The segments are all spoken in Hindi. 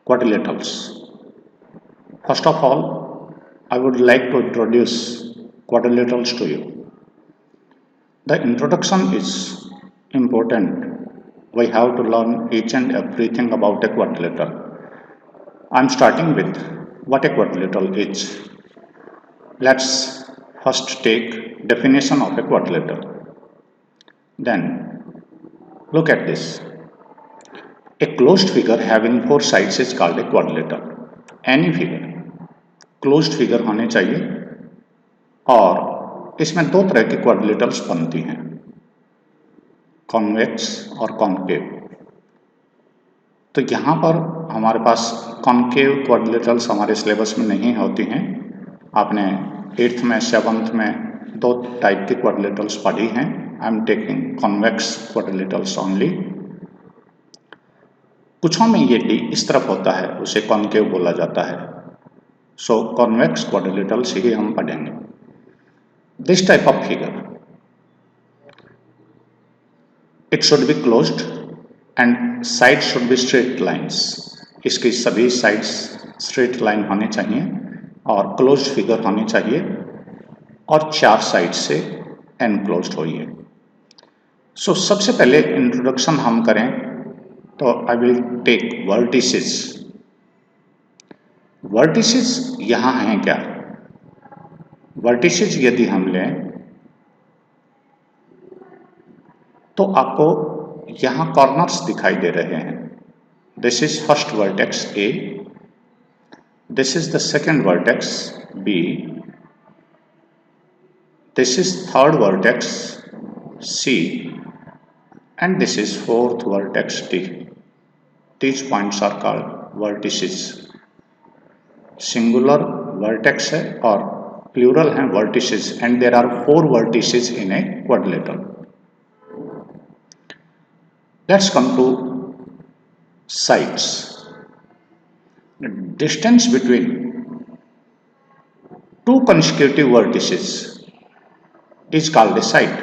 quadrilaterals. First of all, I would like to introduce quadrilaterals to you. The introduction is important. We have to learn each and everything about a quadrilateral. I am starting with what a quadrilateral is. Let's first take definition of a quadrilateral. Then look at this. A closed figure having four sides is called a quadrilateral. Any figure closed figure होने चाहिए और इसमें दो तरह की क्वाड्रिलेटरल्स बनती हैं, कॉन्वेक्स और कॉन्केव। तो यहाँ पर हमारे पास कॉन्केव क्वाड्रिलेटरल्स हमारे सिलेबस में नहीं होती हैं। आपने 8th में 7th में दो टाइप की क्वाड्रिलेटरल्स पढ़ी हैं। I am taking convex quadrilaterals only. कुछों में ये डी इस तरफ होता है, उसे कॉन्केव बोला जाता है। So convex quadrilaterals ही हम पढ़ेंगे। This type of figure, it should be closed and sides should be straight lines. इसकी सभी sides straight line होने चाहिए और closed figure होनी चाहिए और चार sides से enclosed होई है। So सबसे पहले introduction हम करें तो I will take vertices. Vertices यहाँ हैं क्या? वर्टिसेस यदि हम लें तो आपको यहाँ कॉर्नर्स दिखाई दे रहे हैं। This is first vertex A, this is the second vertex B, this is third vertex C and this is fourth vertex D. These points are called vertices. Singular vertex है और प्लूरल है वर्टिसेस एंड देयर आर 4 वर्टिसेस in a quadrilateral. Let's come to sides. Distance between two consecutive vertices is called a side.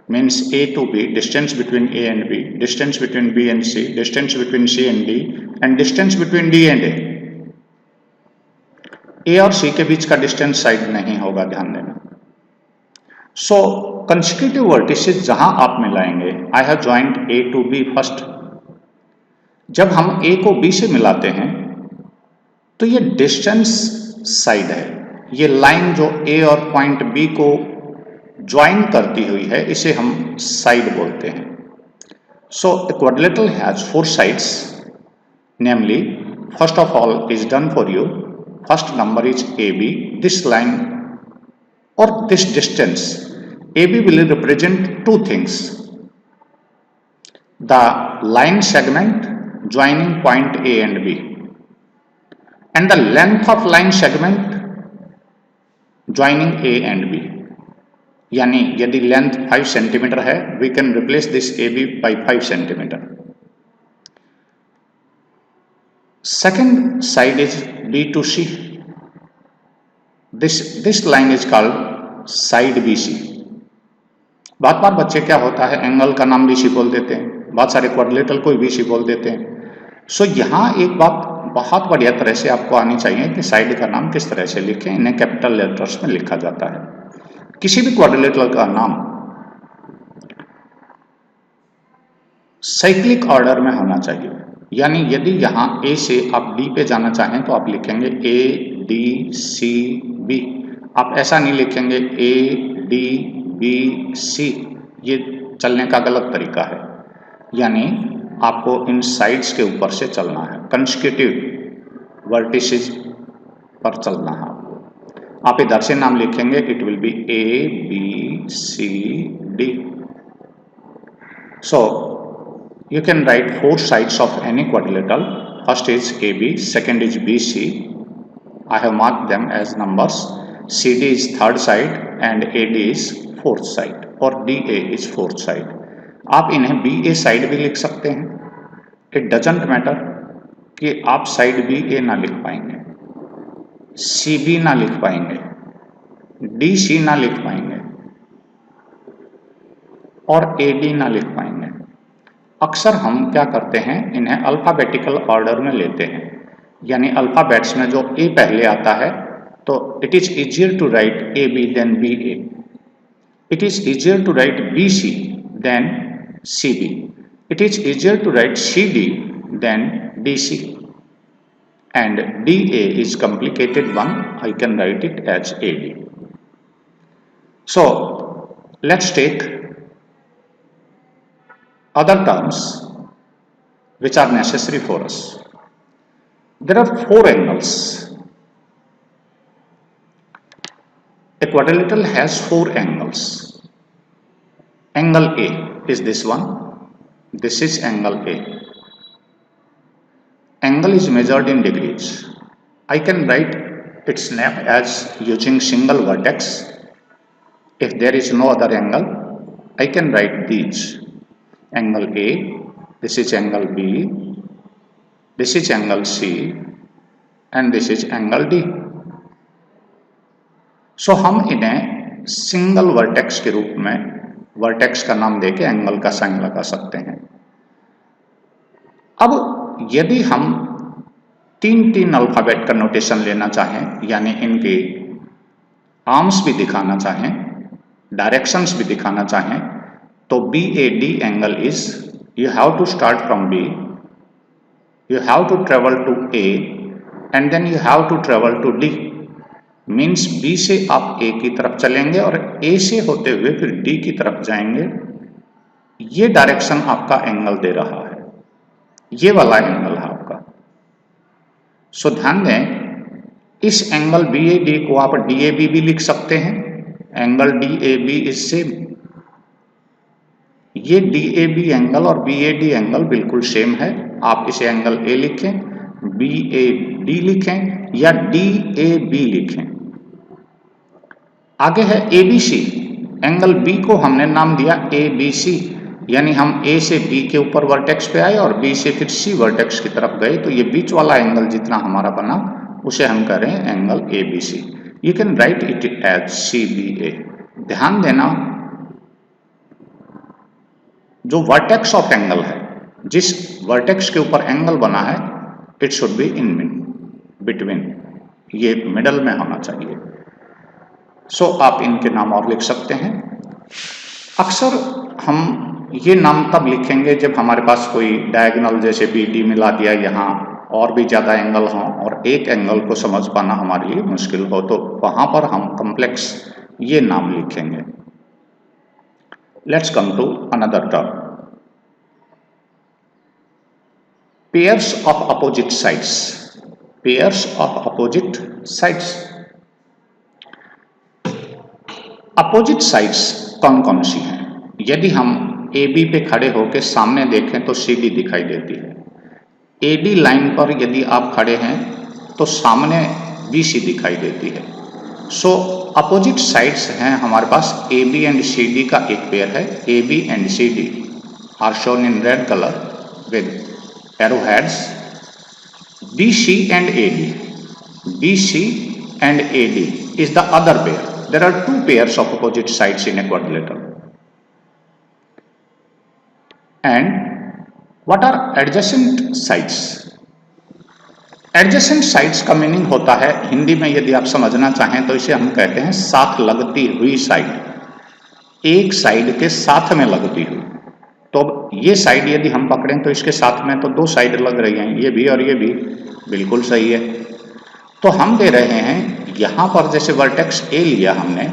Means A to B, distance between A and B, distance between B and C, distance between C and D and distance between D and A. ए और सी के बीच का डिस्टेंस साइड नहीं होगा, ध्यान देना. सो कंसेक्यूटिव वर्टिसेस जहां आप मिलाएंगे, I have joint A to B first. जब हम ए को बी से मिलाते हैं तो ये डिस्टेंस साइड है. ये लाइन जो ए और पॉइंट बी को ज्वाइन करती हुई है इसे हम साइड बोलते हैं. So the quadrilateral has 4 sides. Namely first of all is done for you. First number is AB. This line or this distance AB will represent two things: the line segment joining point A and B and the length of line segment joining A and B. यानी यदि लेंथ 5 सेंटीमीटर है, we can replace this AB by 5 centimetre. Second side is B to C. This line is called side BC. बार बार बच्चे क्या होता है, एंगल का नाम BC बोल देते हैं, बहुत सारे क्वाड्रिलेटरल को BC बोल देते हैं. सो यहाँ एक बात बहुत बढ़िया तरह से आपको आनी चाहिए कि साइड का नाम किस तरह से लिखें. इन्हें कैपिटल लेटर्स में लिखा जाता है. किसी भी क्वाड्रिलेटरल का नाम साइक्लिक ऑर्डर में होना चाहिए. यानी यदि यहाँ A से आप D पे जाना चाहें तो आप लिखेंगे A D C B. आप ऐसा नहीं लिखेंगे A D B C. ये चलने का गलत तरीका है. यानी आपको इन साइड्स के ऊपर से चलना है, कंसेक्यूटिव वर्टिसेस पर चलना है आपको. आप इधर से नाम लिखेंगे, it will B A B C D. So you can write 4 sides of any quadrilateral. First is AB, second is BC. I have marked them as numbers. CD is third side and AD is fourth side or DA is fourth side. आप इन्हें BA side भी लिख सकते हैं. It doesn't matter कि आप साइड BA ना लिख पाएंगे, CB ना लिख पाएंगे, DC ना लिख पाएंगे और AD ना लिख पाएंगे. अक्सर हम क्या करते हैं, इन्हें अल्फाबेटिकल ऑर्डर में लेते हैं. यानी अल्फ़ाबेट्स में जो ए पहले आता है, तो it is easier to write A B then B A, it is easier to write B C then C B, it is easier to write C D then D C, and DA is complicated one, I can write it as AD. So let's take other terms which are necessary for us. There are 4 angles. A quadrilateral has 4 angles. Angle A is this one, this is angle A. Angle is measured in degrees. I can write its name as using single vertex. If there is no other angle, I can write these. Angle A, this is angle B, this is angle C, and this is angle D. So हम इन्हें सिंगल वर्टेक्स के रूप में वर्टेक्स का नाम देके एंगल का साइन लगा सकते हैं। अब यदि हम 3 अल्फ़ाबेट का नोटेशन लेना चाहें, यानी इनके आर्म्स भी दिखाना चाहें, डायरेक्शंस भी दिखाना चाहें, तो BAD angle is, you have to start from B, you have to travel to A and then you have to travel to D। Means B से आप A की तरफ चलेंगे और A से होते हुए फिर D की तरफ जाएंगे। ये डायरेक्शन आपका एंगल दे रहा है, ये वाला एंगल है आपका। सो ध्यान दें, इस एंगल BAD को आप DAB भी लिख सकते हैं। एंगल DAB इज सेम, ये DAB एंगल और BAD एंगल बिल्कुल सेम है। आप इसे एंगल A लिखें, BAD लिखें या DAB लिखें। आगे है ABC, एंगल B को हमने नाम दिया ABC, यानी हम A से B के ऊपर वर्टेक्स पे आए और B से फिर C वर्टेक्स की तरफ गए, तो ये बीच वाला एंगल जितना हमारा बना उसे हम करें angle ABC। You can write it as CBA। ध्यान देना, जो वर्टेक्स ऑफ एंगल है, जिस वर्टेक्स के ऊपर एंगल बना है, it should be in between, ये मिडल में होना चाहिए। सो आप इनके नाम और लिख सकते हैं। अक्सर हम ये नाम तब लिखेंगे जब हमारे पास कोई डायगोनल जैसे BD मिला दिया, यहाँ और भी ज़्यादा एंगल हों और एक एंगल को समझ पाना हमारे लिए मुश्किल हो, तो वहाँ पर हम कॉम्प्लेक्स ये नाम लिखेंगे। Let's come to another term, pairs of opposite sides. Pairs of opposite sides, opposite sides कौन कौन सी हैं? यदि हम AB पे खड़े होकर सामने देखें तो CD दिखाई देती है। AD लाइन पर यदि आप खड़े हैं तो सामने BC दिखाई देती है। सो अपोजिट साइड्स हैं हमारे पास, AB एंड CD का एक पेयर है। AB and CD are shown in red colour with arrow heads. BC and AD, BC and AD is the other pair. There are 2 pairs of opposite sides in a quadrilateral. And what are adjacent sides? Adjacent sides का मीनिंग होता है, हिंदी में यदि आप समझना चाहें तो इसे हम कहते हैं साथ लगती हुई साइड, एक साइड के साथ में लगती हुई। तो ये साइड यदि हम पकड़ें तो इसके साथ में तो 2 साइड लग रही हैं, ये भी और ये भी, बिल्कुल सही है। तो हम दे रहे हैं यहाँ पर, जैसे वर्टेक्स A लिया हमने,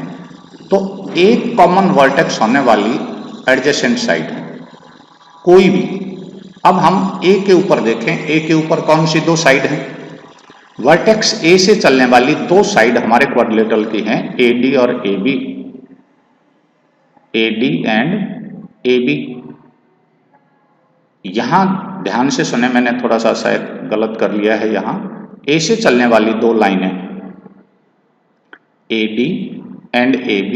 तो एक कॉमन वर्टेक्स होने वाली एडजेसेंट साइड है कोई भी। अब हम A के ऊपर देखें, A के ऊपर कौन सी 2 साइड हैं? वर्टेक्स A से चलने वाली 2 साइड हमारे क्वाड्रिलेटरल की हैं, AD और AB, AD एंड AB। यहां ध्यान से सुने, मैंने थोड़ा सा शायद गलत कर लिया है। यहां A से चलने वाली 2 लाइनें AD एंड AB,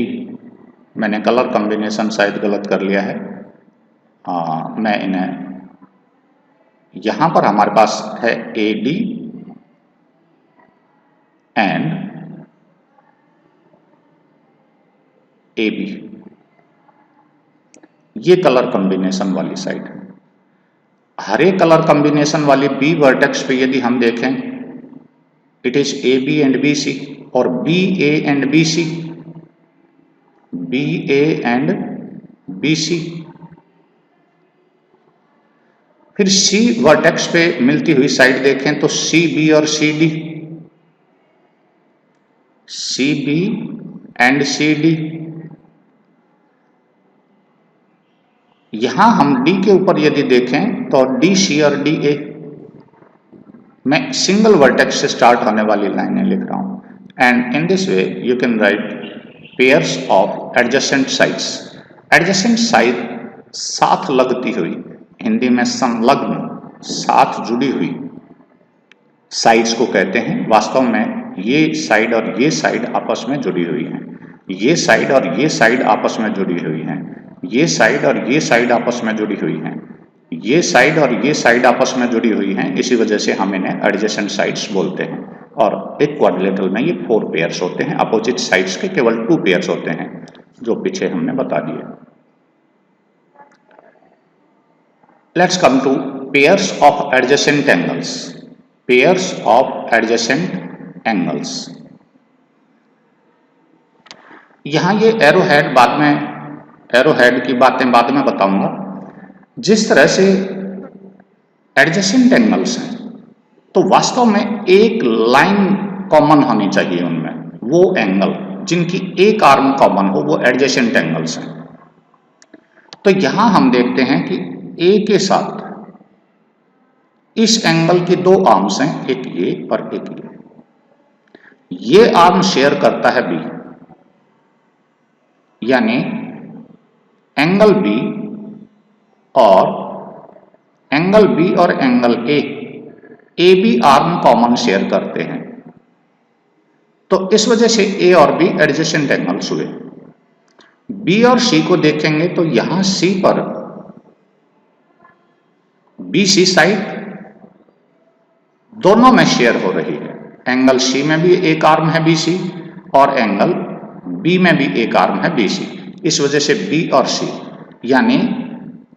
मैंने कलर कॉम्बिनेशन शायद गलत कर लिया है। मैं इन्हें, यहां पर हमारे पास है AD एंड AB, ये कलर कॉम्बिनेशन वाली साइड है। हरे कलर कॉम्बिनेशन वाली B वर्टेक्स पे यदि हम देखें it is AB and BC, or BA and BC, BA and BC। फिर C वर्टेक्स पे मिलती हुई साइड देखें तो CB और CD, CB एंड CD। यहां हम D के ऊपर यदि देखें तो DC और DA। मैं सिंगल वर्टेक्स से स्टार्ट होने वाली लाइनें लिख रहा हूं, and in this way you can right pairs of adjacent sides. Adjacent side साथ लगती हुई, हिंदी में संलग्न, साथ जुड़ी हुई साइड्स को कहते हैं। वास्तव में ये साइड और ये साइड आपस में जुड़ी हुई हैं, ये साइड और ये साइड आपस में जुड़ी हुई हैं, ये साइड और ये साइड आपस में जुड़ी हुई हैं, ये साइड और ये साइड आपस में जुड़ी हुई हैं। इसी वजह से हम इन्हें एडजेसेंट साइड्स बोलते हैं। और एक क्वाड्रिलेटरल में ये 4 पेयर्स होते हैं, अपोजिट साइड्स के केवल 2 पेयर्स होते हैं, जो पीछे हमने बता दिए। Let's come two pairs of adjacent angles. Pairs of adjacent angles, यहां ये एरो हेड बाद में, एरो हेड की बातें बाद में बताऊंगा। जिस तरह से एडजेसेंट एंगल्स हैं तो वास्तव में एक लाइन कॉमन होनी चाहिए उनमें, वो एंगल जिनकी एक आर्म कॉमन हो वो एडजेसेंट एंगल्स हैं। तो यहां हम देखते हैं कि ए के साथ इस एंगल की 2 आर्म्स हैं, एक ये और एक ये आर्म शेयर करता है बी, यानी एंगल बी और angle A B arm common share करते हैं। तो इस वजह से ए और बी एडजेसेंट एंगल्स हुए। बी और सी को देखेंगे तो यहां सी पर BC साइड दोनों में शेयर हो रही है। एंगल सी में भी एक आर्म है BC और एंगल बी में भी एक आर्म है BC। इस वजह से बी और सी, यानी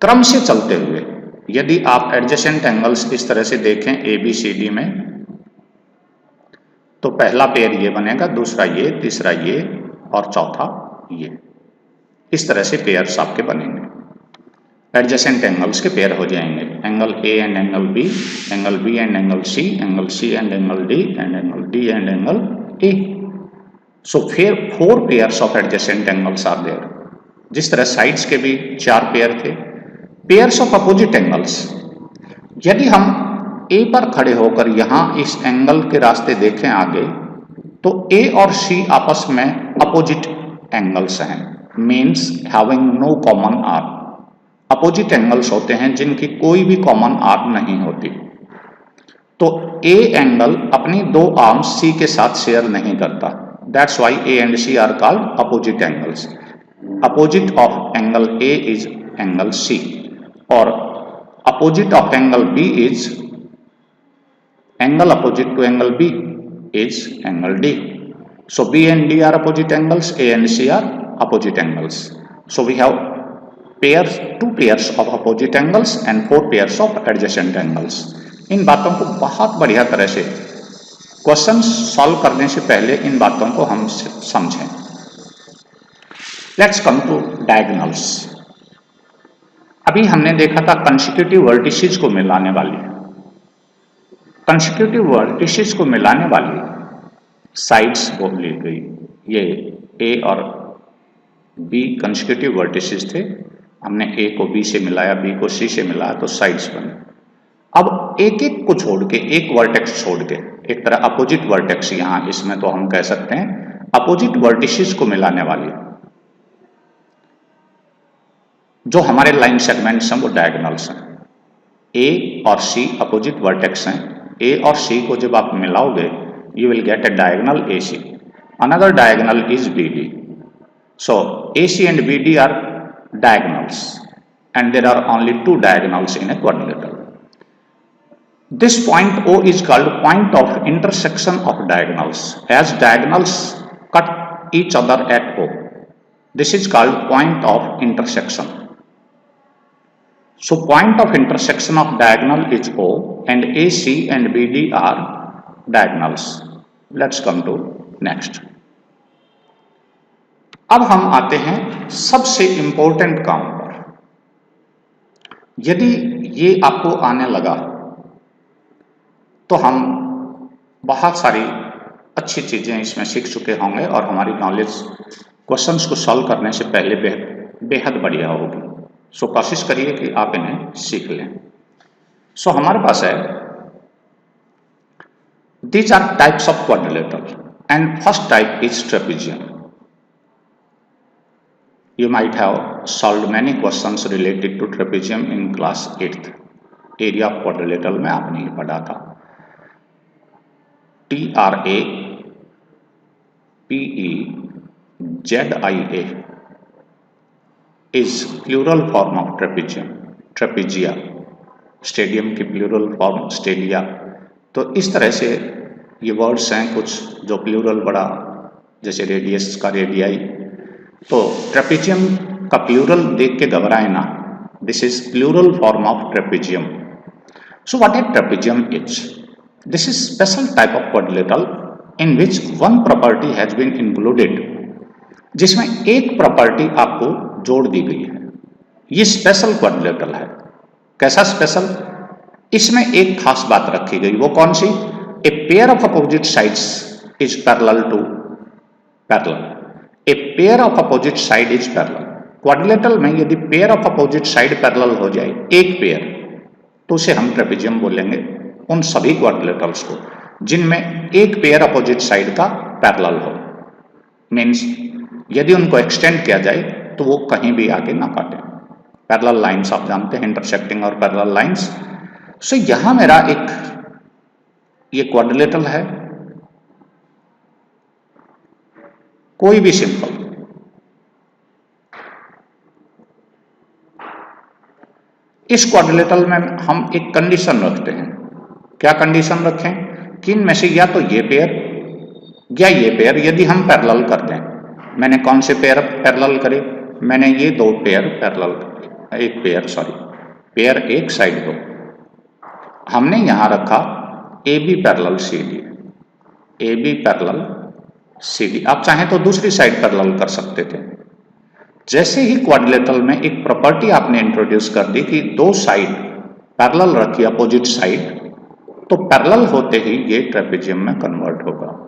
क्रम से चलते हुए, यदि आप एडजेसेंट एंगल्स इस तरह से देखें ABCD में, तो पहला पेयर ये बनेगा, दूसरा ये, तीसरा ये और चौथा ये। इस तरह से पेयर्स आपके बनेंगे, एडजेसेंट एंगल्स के पेयर हो जाएंगे। Angle A and angle B, angle B and angle C, angle C and angle D, and angle D and angle A। So फिर 4 pairs of adjacent angles are there. जिस तरह साइड्स के भी 4 पेयर थे। पेयर्स ऑफ अपोजिट एंगल्स, यदि हम A पर खड़े होकर यहां इस एंगल के रास्ते देखें आगे, तो A और C आपस में अपोजिट एंगल्स हैं, means having no common arm. Opposite angles होते हैं जिनकी कोई भी कॉमन आर्म नहीं होती। तो A एंगल अपनी 2 आर्म्स C के साथ शेयर नहीं करता। That's why A and C are called opposite angles. Opposite of angle A is angle C, और opposite of angle B is angle opposite to angle B is angle D. So B and D are opposite angles, A and C are opposite angles. So we have 2 pairs of opposite angles and 4 pairs of adjacent angles. इन बातों को बहुत बढ़िया तरह से क्वेश्चन सॉल्व करने से पहले इन बातों को हम समझें। Let's come two diagonals. अभी हमने देखा था कंसेक्यूटिव वर्टिसेस को मिलाने वाली, कंसेक्यूटिव वर्टिसेस को मिलाने वाली साइड्स बोल ली गई। ये A और B कंसेक्यूटिव वर्टिसेस थे, हमने A को B से मिलाया, B को C से मिलाया, तो साइड्स बने। अब एक एक को छोड़ के, एक वर्टेक्स छोड़ के, एक तरह अपोजिट वर्टेक्स, यहां इसमें तो हम कह सकते हैं अपोजिट वर्टिसेस को मिलाने वाली जो हमारे लाइन सेगमेंट्स हैं वो डायगोनल्स हैं। A और C अपोजिट वर्टेक्स हैं। A और C को जब आप मिलाओगे, you will get a diagonal AC. Another diagonal is BD. So AC and BD are diagonals, and there are only 2 diagonals in a quadrilateral. This point O is called point of intersection of diagonals, as diagonals cut each other at O. This is called point of intersection. So point of intersection of diagonal is O, and AC and BD are diagonals. Let's come to next. अब हम आते हैं सबसे इंपॉर्टेंट काम पर। यदि ये आपको आने लगा तो हम बहुत सारी अच्छी चीजें इसमें सीख चुके होंगे और हमारी नॉलेज क्वेश्चंस को सॉल्व करने से पहले बेहद बढ़िया होगी। सो कोशिश करिए कि आप इन्हें सीख लें। सो हमारे पास है these are types of quadrilateral and first type is trapezium. You might have solved many questions related to trapezium in class 8th. Area of quadrilateral में आपने ये पढ़ा था। TRAPEZIA is plural form of trapezium, trapezia, stadium की प्लूरल फॉर्म स्टेडिया। तो इस तरह से ये वर्ड्स हैं कुछ जो प्लूरल बड़ा, जैसे रेडियस का रेडियाई। तो ट्रेपेजियम का प्लूरल देख के घबराए ना, this is plural form of trapezium. So what is trapezium is? This is special type of quadrilateral in which one property has been included, जिसमें एक प्रॉपर्टी आपको जोड़ दी गई है। ये स्पेशल क्वाड्रिलेटरल है। कैसा स्पेशल? इसमें एक खास बात रखी गई, वो कौन सी? A pair of opposite sides is parallel to parallel. A pair of opposite side is parallel. Quadrilateral में यदि pair of opposite side parallel हो जाए, एक पेयर, तो उसे हम ट्रेपेजियम बोलेंगे। उन सभी क्वाड्रिलेटरल्स को जिनमें एक पेयर अपोजिट साइड का पैरेलल हो, मीन्स यदि उनको एक्सटेंड किया जाए तो वो कहीं भी आगे ना काटे। पैरेलल लाइंस आप जानते हैं, इंटरसेक्टिंग और पैरेलल लाइंस। सो यहां मेरा एक ये क्वाड्रिलेटरल है, कोई भी सिंपल। इस क्वाड्रिलेटरल में हम एक कंडीशन रखते हैं। क्या कंडीशन रखें? कि इनमें से या तो ये पेयर या ये पेयर यदि हम पैरेलल कर दें। मैंने कौन से पेयर पैरेलल करे? मैंने ये दो पेयर पैरेलल, एक पेयर सॉरी पेयर एक साइड दो। हमने यहां रखा A B parallel C D, A B parallel C D. आप चाहें तो दूसरी साइड पैरेलल कर सकते थे। जैसे ही क्वाड्रिलेटरल में एक प्रॉपर्टी आपने इंट्रोड्यूस कर दी कि दो साइड पैरेलल रखी अपोजिट साइड, तो पैरेलल होते ही ये ट्रेपेजियम में कन्वर्ट होगा।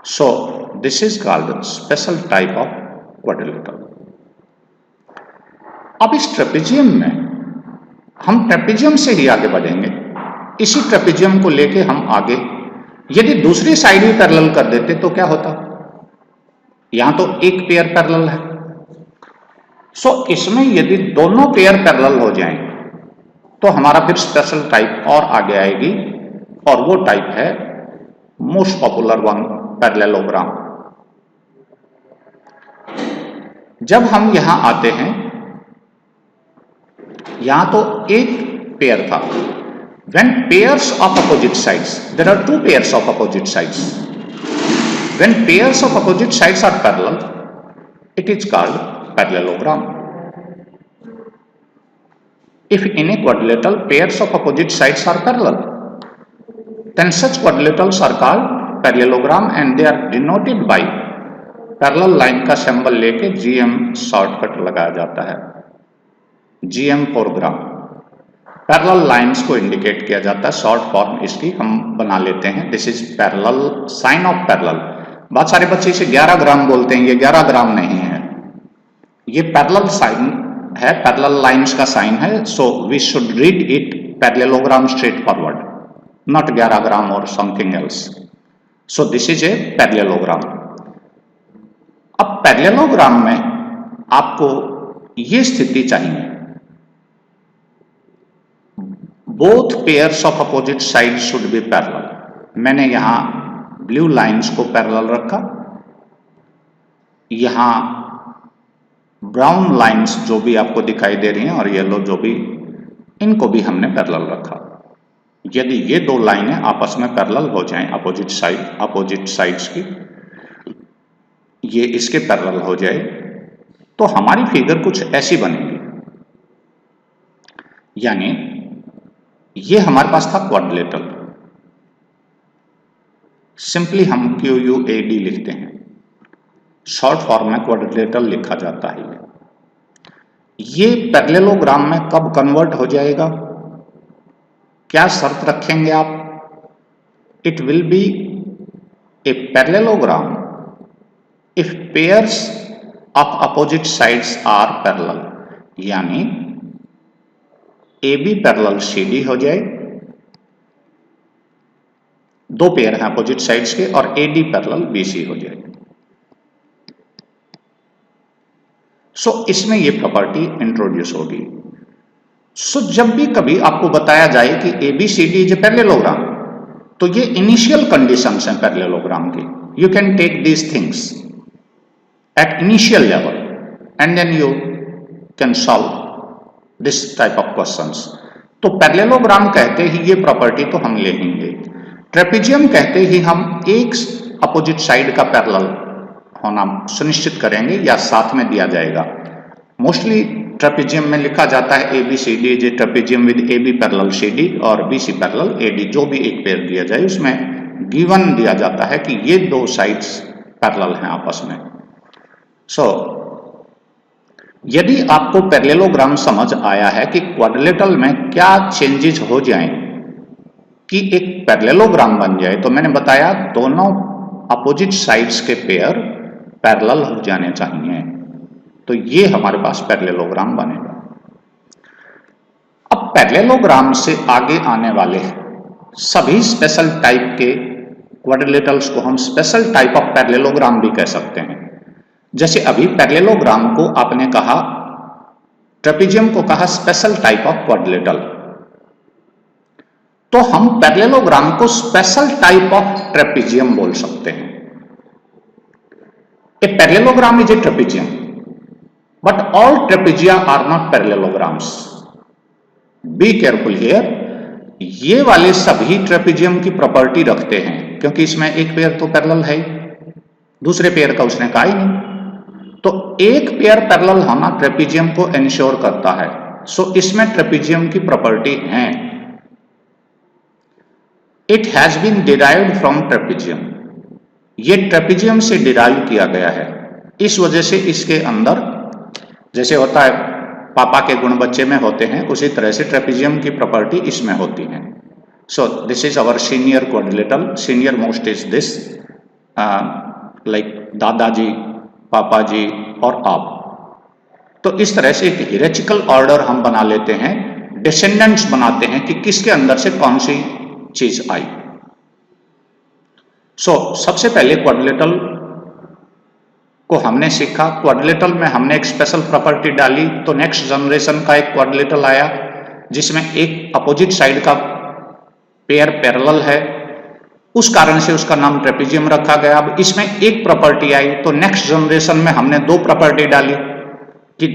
सो this is called special type of quadrilateral. अब इस ट्रेपेजियम में हम ट्रेपेजियम से ही आगे बढ़ेंगे। इसी ट्रेपेजियम को लेके हम आगे यदि दूसरी साइड भी पैरेलल कर देते तो क्या होता? यहां तो एक पेयर पैरेलल है। सो इसमें यदि दोनों पेयर पैरेलल हो जाएं तो हमारा फिर स्पेशल टाइप और आगे आएगी, और वो टाइप है मोस्ट पॉपुलर वन, पैरेललोग्राम। जब हम यहां आते हैं, यहां तो एक पेयर था। When pairs of opposite sides, there are two pairs of opposite sides. When pairs of opposite sides are parallel, it is called parallelogram. If in a quadrilateral pairs of opposite sides are parallel, then such quadrilaterals are called parallelogram and they are denoted by parallel line का symbol लेके GM शॉर्टकट लगाया जाता है, GM for gram। Parallel lines को इंडिकेट किया जाता है, शॉर्ट फॉर्म इसकी हम बना लेते हैं। This is parallel, sign of parallel. बहुत सारे बच्चे इसे 11 ग्राम बोलते हैं, ये 11 ग्राम नहीं है, ये पैरेलल साइन है, पैरेलल लाइंस का साइन है। So we should read it parallelogram straight forward, not 11 gram और something else. So this is a parallelogram. अब पैरेललोग्राम में आपको ये स्थिति चाहिए, both pairs of opposite side should be parallel. मैंने यहां ब्लू लाइंस को पैरेलल रखा, यहां ब्राउन लाइंस जो भी आपको दिखाई दे रही हैं और येलो जो भी, इनको भी हमने पैरेलल रखा। यदि ये दो लाइनें आपस में पैरेलल हो जाएं, अपोजिट साइड्स की, ये इसके पैरेलल हो जाए, तो हमारी फिगर कुछ ऐसी बनेगी। यानी ये हमारे पास था क्वाड्रिलेटरल, सिंपली हम QUAD लिखते हैं, शॉर्ट फॉर्म में क्वाड्रिलेटरल लिखा जाता है। ये पैरेललोग्राम में कब कन्वर्ट हो जाएगा, क्या शर्त रखेंगे आप? It will be a parallelogram if pairs of opposite sides are parallel, यानी AB पैरेलल CD हो जाए, दो पेयर हैं अपोजिट साइड्स के, और AD पैरेलल BC हो जाए। सो इसमें ये प्रॉपर्टी इंट्रोड्यूस होगी। सो जब भी कभी आपको बताया जाए कि ABCD इज ए पैरेललोग्राम, तो ये इनिशियल कंडीशंस हैं पैरेललोग्राम की। You can take these things at initial level and then you can solve this type of questions. तो पैरेललोग्राम कहते ही ये प्रॉपर्टी तो हम लेंगे। ट्रेपेजियम कहते ही हम एक अपोजिट साइड का पैरेलल होना सुनिश्चित करेंगे या साथ में दिया जाएगा। मोस्टली ट्रेपेजियम में लिखा जाता है ABCD is a trapezium with AB parallel CD और BC पैरेलल AD, जो भी एक पेयर दिया जाए उसमें गिवन दिया जाता है कि ये दो साइड्स पैरेलल हैं आपस में। सो यदि आपको पैरेललोग्राम समझ आया है कि क्वाड्रिलेटरल में क्या चेंजेस हो जाएं कि एक पैरेललोग्राम बन जाए, तो मैंने बताया दोनों अपोजिट साइड्स के पेयर पैरेलल हो जाने चाहिए, तो ये हमारे पास पैरेललोग्राम बनेगा। अब पैरेललोग्राम से आगे आने वाले सभी स्पेशल टाइप के क्वाड्रिलेटरल्स को हम स्पेशल टाइप ऑफ पैरेललोग्राम भी कह सकते हैं। जैसे अभी पैरेललोग्राम को आपने कहा, ट्रेपेजियम को कहा स्पेशल टाइप ऑफ क्वाड्रिलेटरल, तो हम पैरेललोग्राम को स्पेशल टाइप ऑफ ट्रेपेजियम बोल सकते हैं। A parallelogram is a trapezium, but all trapezia are not parallelograms. Be careful here. ये वाले सभी ट्रेपेजियम की प्रॉपर्टी रखते हैं, क्योंकि इसमें एक पेयर तो पैरेलल है, दूसरे पेयर का उसने कहा ही नहीं, तो एक पेयर पैरेलल होना ट्रेपेजियम को इंश्योर करता है। सो इसमें ट्रेपेजियम की प्रॉपर्टी है। It has been derived from trapezium, ये ट्रेपेजियम से डिराइव किया गया है। इस वजह से इसके अंदर जैसे होता है पापा के गुण बच्चे में होते हैं, उसी तरह से ट्रेपेजियम की प्रॉपर्टी इसमें होती है। सो this is our senior quadrilateral, senior most is this, like दादाजी, पापा जी और आप। तो इस तरह से एक हियरार्चिकल ऑर्डर हम बना लेते हैं, डिसेंडेंट्स बनाते हैं कि किसके अंदर से कौन सी चीज आई। सो सबसे पहले क्वाड्रिलेटरल को हमने सीखा, क्वाड्रिलेटरल में हमने एक स्पेशल प्रॉपर्टी डाली, तो नेक्स्ट जनरेशन का एक क्वाड्रिलेटरल आया जिसमें एक अपोजिट साइड का पेयर पैरेलल है, उस कारण से उसका नाम ट्रेपेजियम रखा गया। अब इसमें एक प्रॉपर्टी आई, तो नेक्स्ट जनरेशन में हमने दो प्रॉपर्टी डाली कि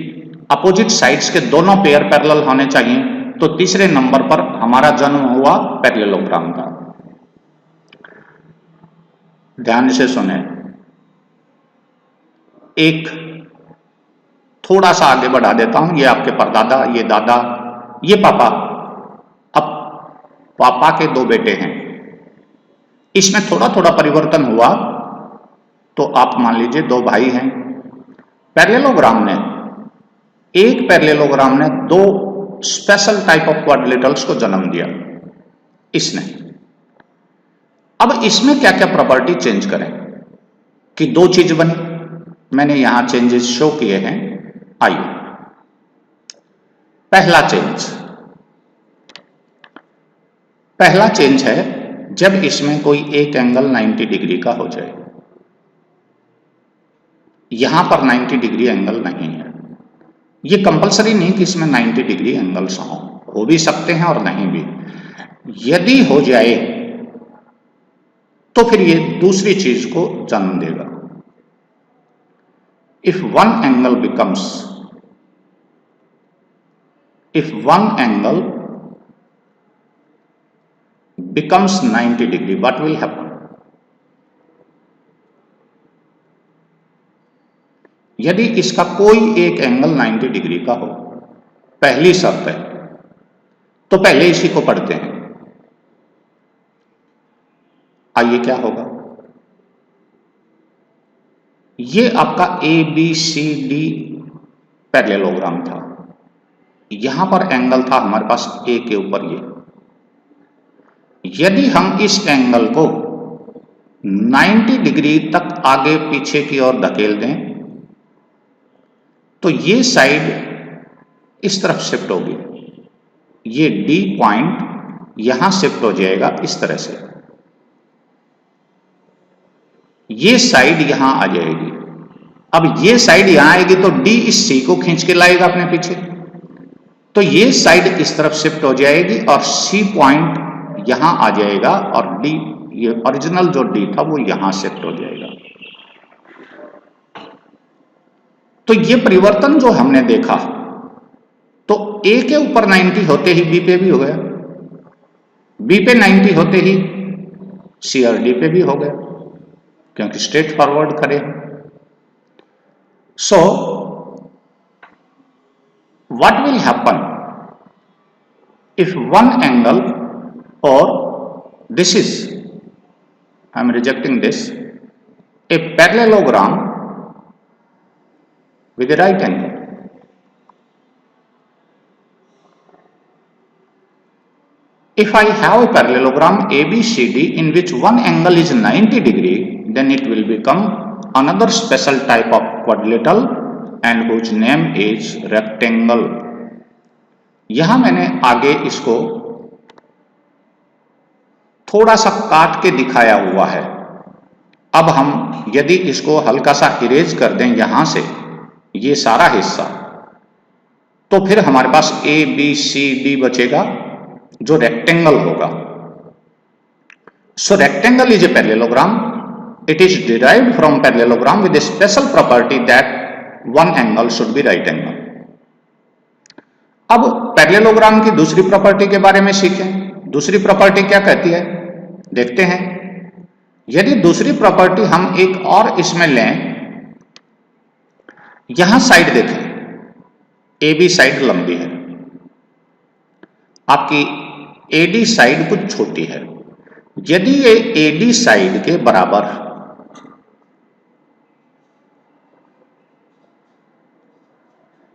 अपोजिट साइड्स के दोनों पेयर पैरेलल होने चाहिए, तो तीसरे नंबर पर हमारा जन्म हुआ पैरेललोग्राम का। ध्यान से सुने, एक थोड़ा सा आगे बढ़ा देता हूं, ये आपके परदादा, ये दादा, ये पापा। अब पापा के दो बेटे हैं, इसमें थोड़ा थोड़ा परिवर्तन हुआ, तो आप मान लीजिए दो भाई हैं। पैरेललोग्राम ने, एक पैरेललोग्राम ने दो स्पेशल टाइप ऑफ क्वाड्रिलेटरल्स को जन्म दिया इसने। अब इसमें क्या क्या प्रॉपर्टी चेंज करें कि दो चीज बनी, मैंने यहां चेंजेस शो किए हैं। आइए, पहला चेंज है जब इसमें कोई एक एंगल 90 डिग्री का हो जाए। यहां पर 90 डिग्री एंगल नहीं है, ये कंपलसरी नहीं कि इसमें 90 डिग्री एंगल्स हो भी सकते हैं और नहीं भी। यदि हो जाए तो फिर ये दूसरी चीज को जन्म देगा। If one angle becomes 90 degree, what will happen? यदि इसका कोई एक एंगल 90 डिग्री का हो, पहली शर्त है, तो पहले इसी को पढ़ते हैं। आइए क्या होगा। ये आपका ABCD पैरेललोग्राम था। यहां पर एंगल था हमारे पास A के ऊपर ये। यदि हम इस एंगल को 90 डिग्री तक आगे पीछे की ओर धकेल दें तो ये साइड इस तरफ शिफ्ट होगी, ये D पॉइंट यहां शिफ्ट हो जाएगा इस तरह से, ये साइड यहां आ जाएगी। अब ये साइड यहां आएगी तो D इस C को खींच के लाएगा अपने पीछे, तो ये साइड इस तरफ शिफ्ट हो जाएगी और C पॉइंट यहां आ जाएगा और D, ये ओरिजिनल जो D था वो यहां शिफ्ट हो जाएगा। तो ये परिवर्तन जो हमने देखा, तो A के ऊपर 90 होते ही B पे भी हो गया, B पे 90 होते ही C और D पे भी हो गया, क्योंकि स्ट्रेट फॉरवर्ड करें। सो what will happen if one angle, or this is, I am rejecting this, a parallelogram with a right angle. If I have a parallelogram ABCD in which one angle is 90 degree, then it will become another special type of quadrilateral and whose name is rectangle. यहां मैंने आगे इसको थोड़ा सा काट के दिखाया हुआ है। अब हम यदि इसको हल्का सा इरेज कर दें यहां से ये सारा हिस्सा, तो फिर हमारे पास ABCD बचेगा जो रेक्टेंगल होगा। So rectangle is a parallelogram, it is derived from parallelogram with a special property that one angle should be right angle. अब पैरेललोग्राम की दूसरी प्रॉपर्टी के बारे में सीखें। दूसरी प्रॉपर्टी क्या कहती है देखते हैं। यदि दूसरी प्रॉपर्टी हम एक और इसमें लें, यहां साइड देखें, AB साइड लंबी है, आपकी AD साइड कुछ छोटी है। यदि ये AD साइड के बराबर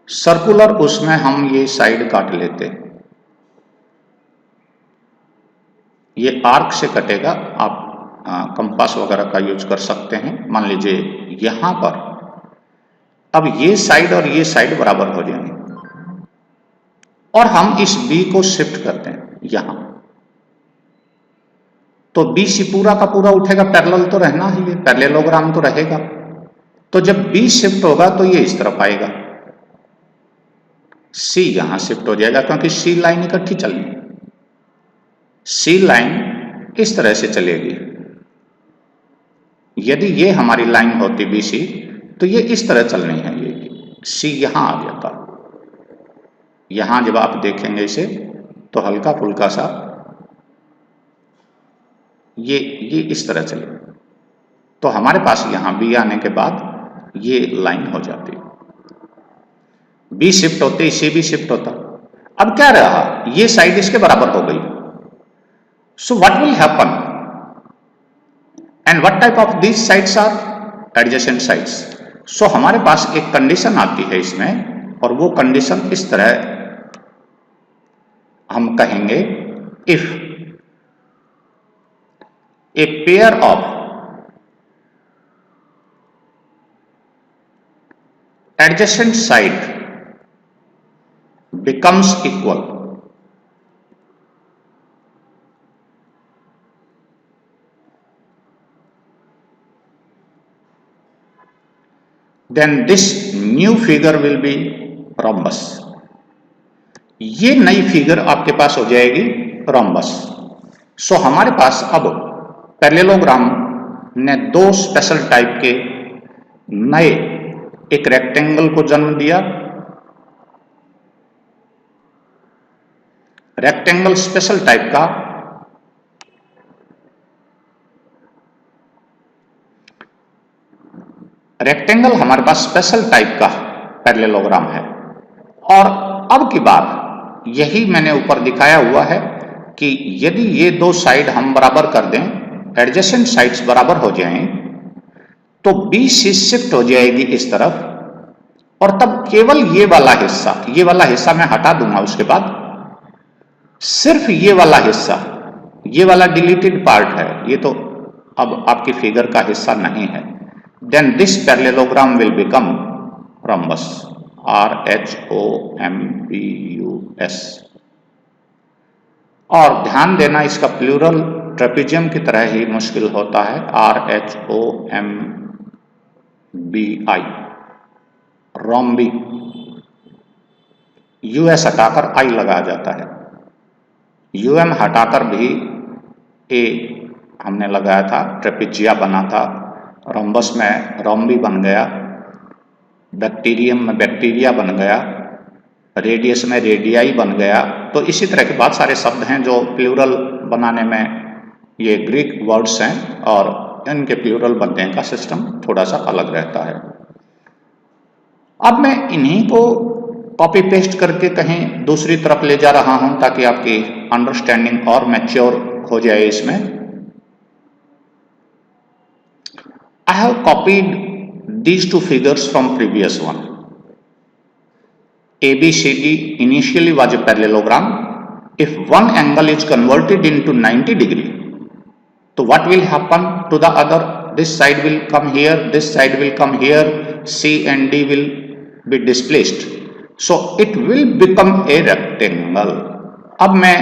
सर्कुलर, उसमें हम ये साइड काट लेते, ये आर्क से कटेगा, आप कंपास वगैरह का यूज कर सकते हैं। मान लीजिए यहां पर, अब ये साइड और ये साइड बराबर हो जाएंगे और हम इस B को शिफ्ट करते हैं यहां, तो BC पूरा का पूरा उठेगा, पैरेलल तो रहना ही है, पैरेललोग्राम तो रहेगा। तो जब B शिफ्ट होगा तो ये इस तरफ आएगा, C यहां शिफ्ट हो जाएगा क्योंकि C लाइन इकट्ठी चलनी, C लाइन इस तरह से चलेगी। यदि ये हमारी लाइन होती BC तो ये इस तरह चलनी है, ये C यहां आ जाता। यहां जब आप देखेंगे इसे तो हल्का फुल्का सा ये इस तरह चलेगा, तो हमारे पास यहां B आने के बाद ये लाइन हो जाती, B शिफ्ट होते C भी शिफ्ट होता। अब क्या रहा, ये साइड इसके बराबर हो गई। So what will happen and what type of these sides are adjacent sides. So हमारे पास एक कंडीशन आती है इसमें, और वो कंडीशन इस तरह हम कहेंगे, if A pair of adjacent side becomes equal, then this new figure will be rhombus. ये नई फिगर आपके पास हो जाएगी rhombus. सो हमारे पास अब पैरेललोग्राम ने दो स्पेशल टाइप के नए, एक रेक्टेंगल को जन्म दिया, रेक्टेंगल स्पेशल टाइप का, रेक्टेंगल हमारे पास स्पेशल टाइप का पैरेललोग्राम है। और अब की बात यही मैंने ऊपर दिखाया हुआ है कि यदि ये दो साइड हम बराबर कर दें, एडजेसेंट साइड्स बराबर हो जाएं, तो BC शिफ्ट हो जाएगी इस तरफ, और तब केवल ये वाला हिस्सा मैं हटा दूंगा। उसके बाद सिर्फ ये वाला डिलीटेड पार्ट है, ये तो अब आपकी फिगर का हिस्सा नहीं है। Then this parallelogram will become rhombus, RHOMBUS। और ध्यान देना, इसका प्लूरल ट्रेपेजियम की तरह ही मुश्किल होता है, RHOMBI, रोम्बी। US हटाकर I लगाया जाता है, UM हटाकर भी A हमने लगाया था, ट्रेपेजिया बना था, रोम्बस में रोम्बी बन गया, बैक्टीरियम में बैक्टीरिया बन गया, रेडियस में रेडियाई बन गया। तो इसी तरह के बहुत सारे शब्द हैं जो प्लूरल बनाने में ये ग्रीक वर्ड्स हैं, और इनके प्लूरल बनने का सिस्टम थोड़ा सा अलग रहता है। अब मैं इन्हीं को कॉपी पेस्ट करके कहीं दूसरी तरफ ले जा रहा हूं ताकि आपकी अंडरस्टैंडिंग और मैच्योर हो जाए इसमें। I have copied these two figures from previous one. ABCD initially was a parallelogram. If one angle is converted into 90 degree, so what will happen to the other? This side will come here, this side will come here, C and D will be displaced. So it will become a rectangle. अब मैं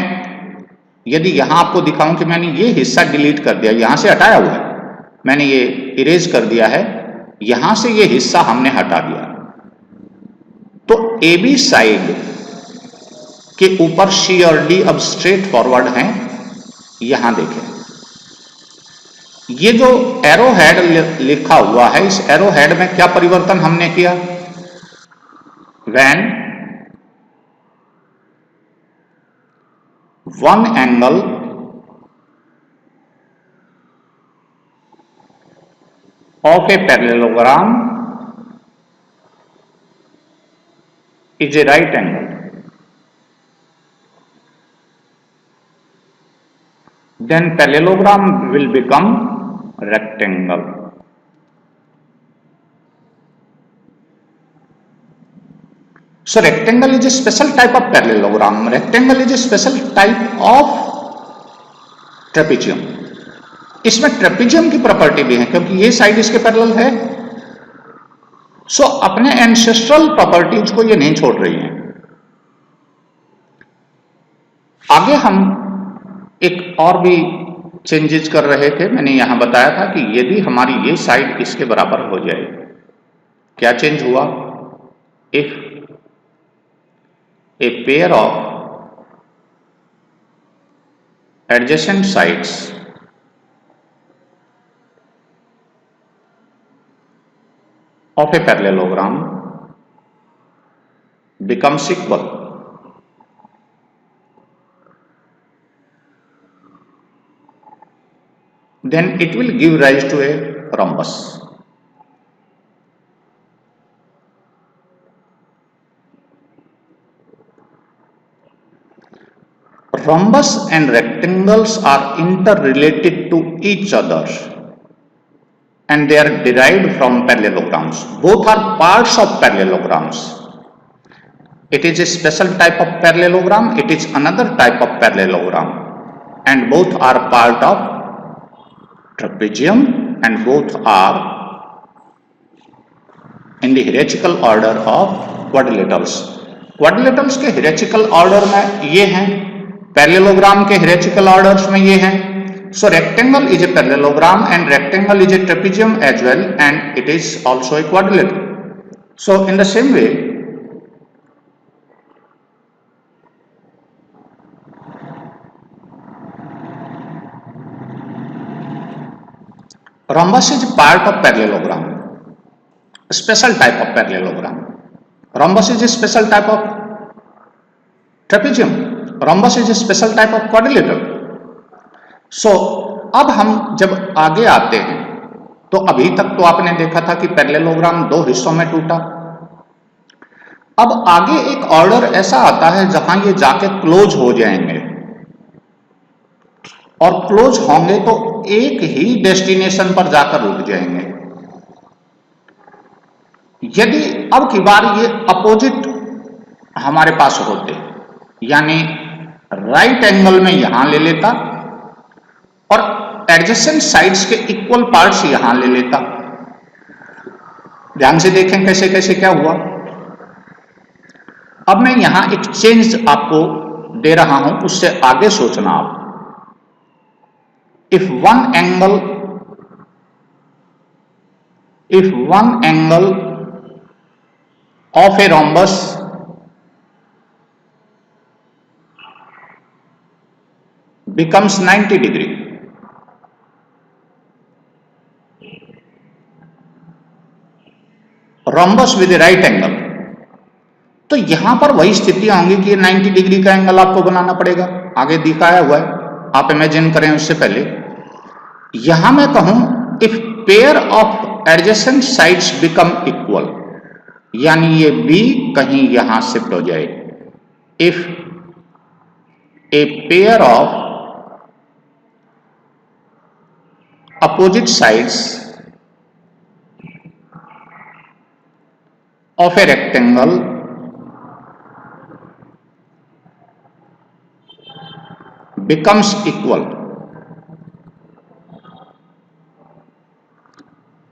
यदि यहां आपको दिखाऊं कि मैंने ये हिस्सा डिलीट कर दिया, यहां से हटाया हुआ है, मैंने ये इरेज कर दिया है, यहां से ये हिस्सा हमने हटा दिया, तो AB साइड के ऊपर C और D अब स्ट्रेट फॉरवर्ड हैं। यहां देखें, ये जो एरो हेड लिखा हुआ है, इस एरो हेड में क्या परिवर्तन हमने किया? When one angle of a parallelogram is a right angle, then parallelogram will become rectangle. So rectangle is a special type of parallelogram. Rectangle is a special type of trapezium. इसमें ट्रेपेजियम की प्रॉपर्टी भी है क्योंकि ये साइड इसके पैरेलल है। सो अपने एंसेस्ट्रल प्रॉपर्टीज को ये नहीं छोड़ रही है। आगे हम एक और भी चेंजेस कर रहे थे। मैंने यहां बताया था कि यदि हमारी ये साइड इसके बराबर हो जाए, क्या चेंज हुआ? If a pair of adjacent sides of a parallelogram becomes equal, then it will give rise to a rhombus. Rhombus and rectangles are interrelated to each other and they are derived from parallelograms. Both are parts of parallelograms. It is a special type of parallelogram, it is another type of parallelogram, and both are part of trapezium and both are in the hierarchical order of quadrilaterals. Quadrilaterals के hierarchical order में ये हैं, पैरेललोग्राम के hierarchical orders में ये हैं. So rectangle is a parallelogram and rectangle is a trapezium as well, and it is also a quadrilateral. So in the same way, rhombus is a part of parallelogram, a special type of parallelogram. Rhombus is a special type of trapezium. Rhombus is a special type of quadrilateral. So अब हम जब आगे आते हैं तो अभी तक तो आपने देखा था कि पैरेललोग्राम दो हिस्सों में टूटा. अब आगे एक ऑर्डर ऐसा आता है जहां ये जाके क्लोज हो जाएंगे, और क्लोज होंगे तो एक ही डेस्टिनेशन पर जाकर रुक जाएंगे. यदि अब की बार ये अपोजिट हमारे पास होते, यानी राइट एंगल में यहां ले लेता और एडजेसेंट साइड्स के इक्वल पार्ट्स यहां ले लेता। ध्यान से देखें कैसे कैसे क्या हुआ। अब मैं यहां एक चेंज आपको दे रहा हूं, उससे आगे सोचना आप। If one angle of A rhombus becomes 90 degree, rhombus with a right angle, तो यहां पर वही स्थितियां होंगी कि 90 डिग्री का एंगल आपको बनाना पड़ेगा। आगे दिखाया हुआ है, आप इमेजिन करें। उससे पहले यहां मैं कहूं if pair of adjacent sides become equal, यानी ये B कहीं यहां शिफ्ट हो जाए। If A pair of opposite sides of a rectangle becomes equal,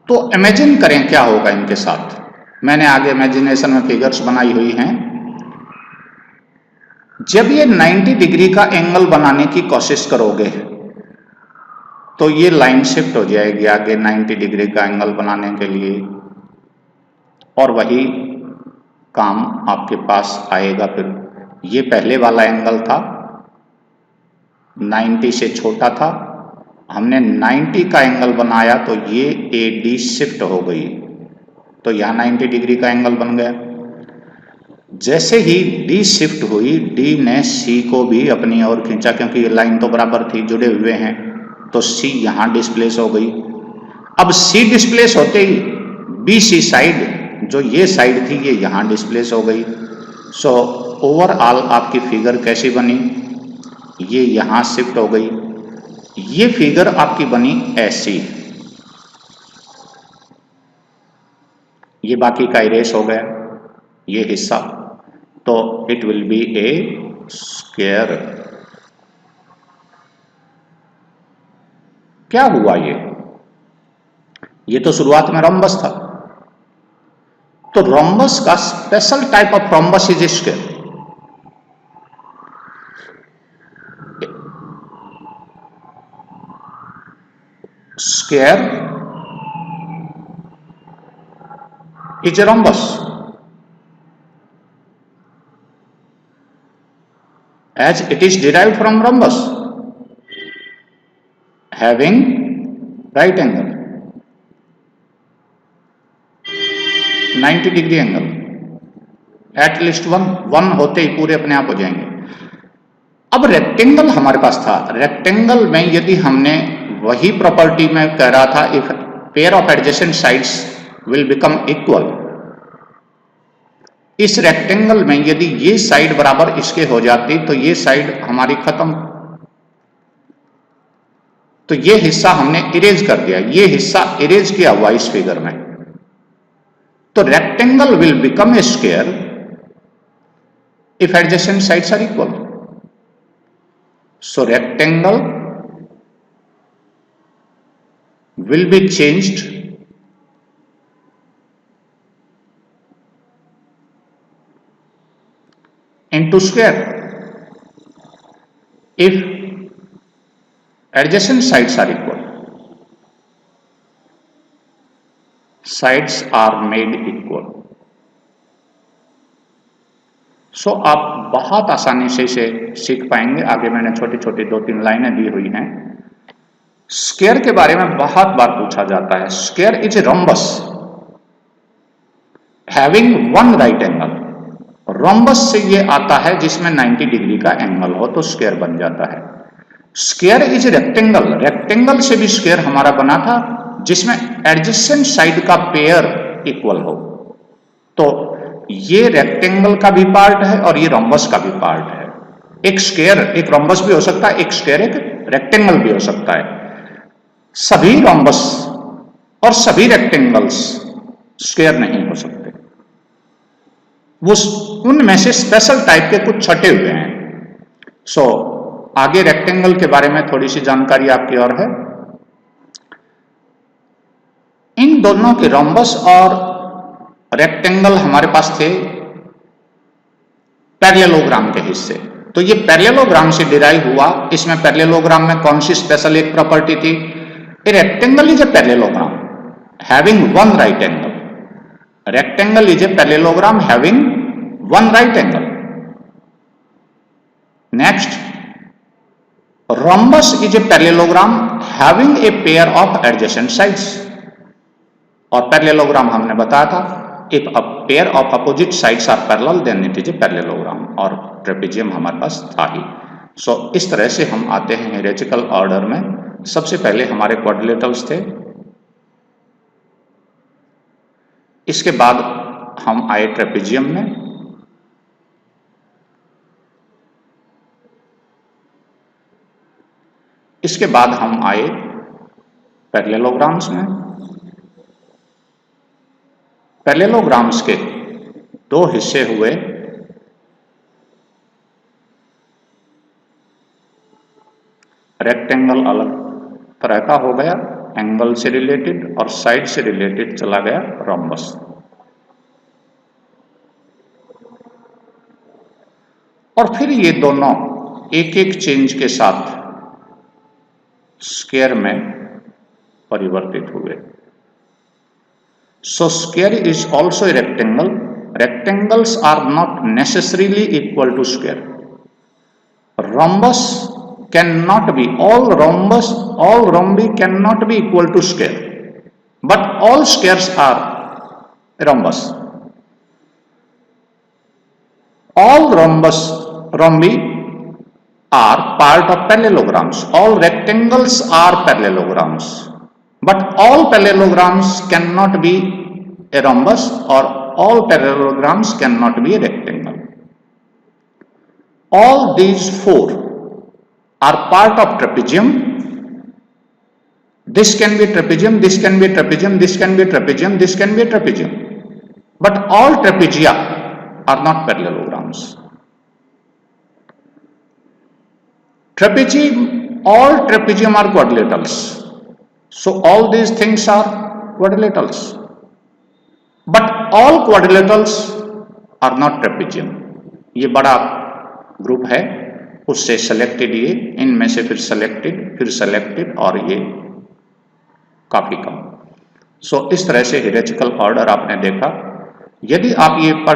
तो इमेजिन करें क्या होगा इनके साथ। मैंने आगे इमेजिनेशन में फिगर्स बनाई हुई हैं। जब ये 90 डिग्री का एंगल बनाने की कोशिश करोगे तो ये लाइन शिफ्ट हो जाएगी आगे 90 डिग्री का एंगल बनाने के लिए, और वही काम आपके पास आएगा। फिर ये पहले वाला एंगल था, 90 से छोटा था, हमने 90 का एंगल बनाया तो ये AD शिफ्ट हो गई, तो यहाँ 90 डिग्री का एंगल बन गया। जैसे ही D शिफ्ट हुई, D ने C को भी अपनी ओर खींचा, क्योंकि ये लाइन तो बराबर थी, जुड़े हुए हैं, तो C यहां डिस्प्लेस हो गई। अब C डिस्प्लेस होते ही BC साइड, जो ये साइड थी, ये यहां डिस्प्लेस हो गई। सो ओवरऑल आपकी फिगर कैसी बनी, ये यहां शिफ्ट हो गई। ये फिगर आपकी बनी ऐसी, ये बाकी का इरेज हो गया ये हिस्सा, तो it will be A square. क्या हुआ ये तो शुरुआत में रोम्बस था, तो रोम्बस का special type of rhombus is square. Square is a rhombus as it is derived from rhombus having right angle 90 degree angle, at least one होते ही पूरे अपने आप हो जाएंगे। अब रेक्टेंगल हमारे पास था, रेक्टेंगल में यदि हमने वही प्रॉपर्टी में कह रहा था if pair of adjacent sides will become equal, इस रेक्टेंगल में यदि ये साइड बराबर इसके हो जाती तो ये साइड हमारी खत्म, तो ये हिस्सा हमने इरेज कर दिया, ये हिस्सा इरेज किया हुआ इस फिगर में। तो rectangle will become a square if adjacent sides are equal. So rectangle will be changed into square if adjacent sides are equal, sides are made equal। सो आप बहुत आसानी से इसे सीख पाएंगे। आगे मैंने छोटी छोटी 2-3 लाइनें दी हुई हैं। स्क्वायर के बारे में बहुत बार पूछा जाता है। Square is a rhombus having one right angle. Rhombus से ये आता है जिसमें 90 डिग्री का एंगल हो तो स्क्वायर बन जाता है। स्क्वायर इज रेक्टेंगल, रेक्टेंगल से भी स्क्वायर हमारा बना था जिसमें एडजेसेंट साइड का पेयर इक्वल हो। तो ये रेक्टेंगल का भी पार्ट है और ये रोम्बस का भी पार्ट है। एक स्क्वायर एक रोम्बस भी हो सकता है, एक स्क्वायर एक रेक्टेंगल भी हो सकता है। सभी रोम्बस और सभी रेक्टेंगल्स स्क्वायर नहीं हो सकते। उनमें से स्पेशल टाइप के कुछ छटे हुए हैं। सो आगे रेक्टेंगल के बारे में थोड़ी सी जानकारी आपकी और है। इन दोनों के रोम्बस और रेक्टेंगल हमारे पास थे पैरेललोग्राम के हिस्से। तो ये पैरेललोग्राम से डिराइव हुआ। इसमें पैरेललोग्राम में कौन सी स्पेशल एक प्रॉपर्टी थी? A rectangle is a parallelogram having one right angle. Rectangle is a parallelogram having one right angle. Next, rhombus is a parallelogram having a pair of adjacent sides। और पैरेललोग्राम हमने बताया था, if a pair of opposite sides are parallel then it is a parallelogram। और ट्रेपेजियम हमारे पास था ही। सो इस तरह से हम आते हैं हियरार्चिकल ऑर्डर में। सबसे पहले हमारे क्वाड्रिलेटरल्स थे, इसके बाद हम आए ट्रेपेजियम में, इसके बाद हम आए पैरेललोग्राम्स में। पैरेललोग्राम्स के दो हिस्से हुए, रेक्टेंगल अलग तरह का हो गया एंगल से रिलेटेड, और साइड से रिलेटेड चला गया रोम्बस। और फिर ये दोनों एक एक चेंज के साथ स्क्वायर में परिवर्तित हुए। So square is also a rectangle. Rectangles are not necessarily equal to square. Rhombus can not be, all rhombi can not be equal to square, but all squares are rhombus. All rhombi are part of parallelograms. All rectangles are parallelograms, but all parallelograms cannot be a rhombus, or all parallelograms cannot be a rectangle. All these four are part of trapezium. This can be trapezium, this can be trapezium, this can be trapezium, this can be a trapezium, but all trapezia are not parallelograms. Trapezium, all trapezium are quadrilaterals. So all these things are quadrilaterals, but all quadrilaterals are not trapezium. ये बड़ा ग्रुप है, उससे सेलेक्टेड ये, इनमें से फिर सेलेक्टेड और ये काफी कम। सो इस तरह से हियरार्चिकल ऑर्डर आपने देखा। यदि आप ये